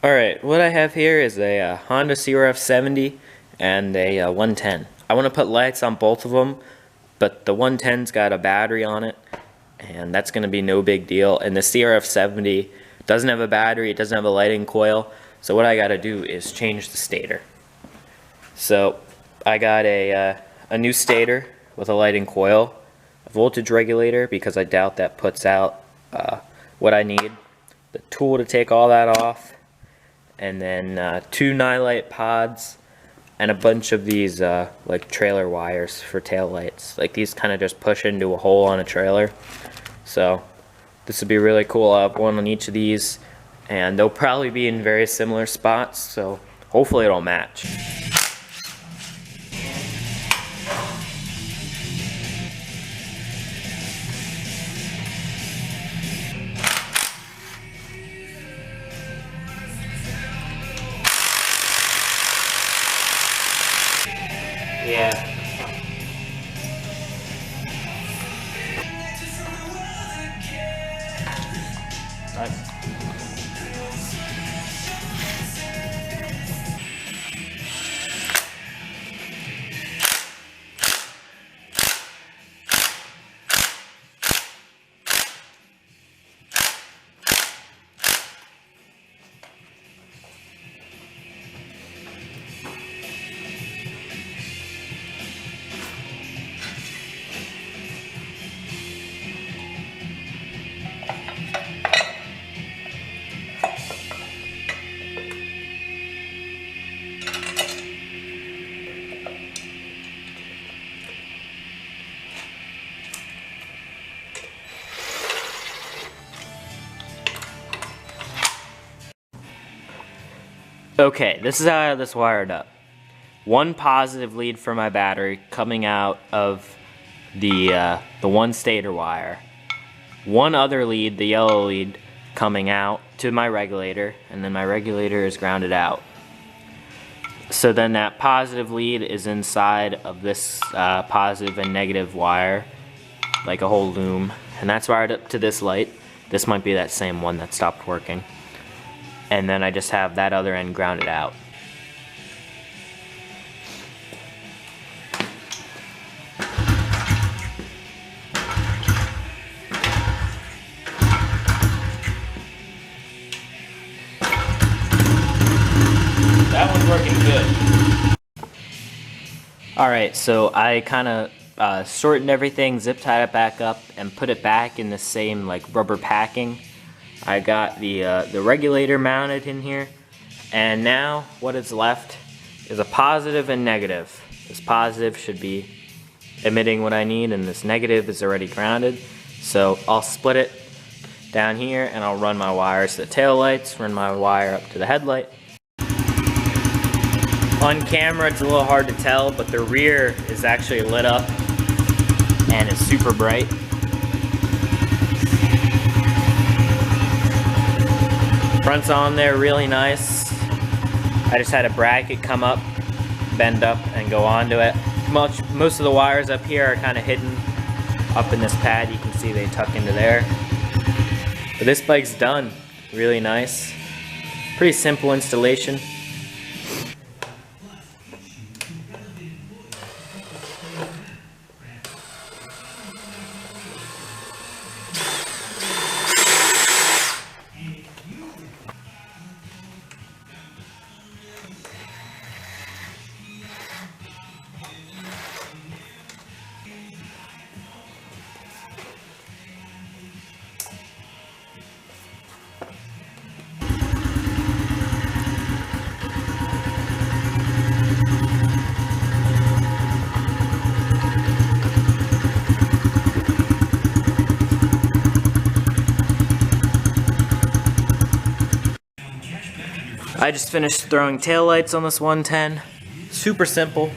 Alright, what I have here is a Honda crf70 and a 110. I want to put lights on both of them, but the 110's got a battery on it, and that's going to be no big deal. And the crf70 doesn't have a battery, it doesn't have a lighting coil, so what I got to do is change the stator. So I got a new stator with a lighting coil, a voltage regulator because I doubt that puts out what I need, the tool to take all that off, and then 2 nylite pods and a bunch of these like trailer wires for tail lights. Like these kind of just push into a hole on a trailer. So this would be really cool. I'll have one on each of these, and they'll probably be in very similar spots, so hopefully it'll match. Yeah. Nice. Okay, this is how I have this wired up. One positive lead for my battery coming out of the one stator wire. One other lead, the yellow lead, coming out to my regulator, and then my regulator is grounded out. So then that positive lead is inside of this positive and negative wire, like a whole loom, and that's wired up to this light. This might be that same one that stopped working. And then I just have that other end grounded out. That one's working good. Alright, so I kind of shortened everything, zip tied it back up, and put it back in the same like rubber packing. I got the regulator mounted in here, and now what is left is a positive and negative. This positive should be emitting what I need, and this negative is already grounded. So I'll split it down here, and I'll run my wires to the tail lights, run my wire up to the headlight. On camera it's a little hard to tell, but the rear is actually lit up and it's super bright. Front's on there really nice. I just had a bracket come up, bend up, and go onto it. Most of the wires up here are kind of hidden up in this pad. You can see they tuck into there. But this bike's done. Really nice. Pretty simple installation. I just finished throwing taillights on this 110. Super simple.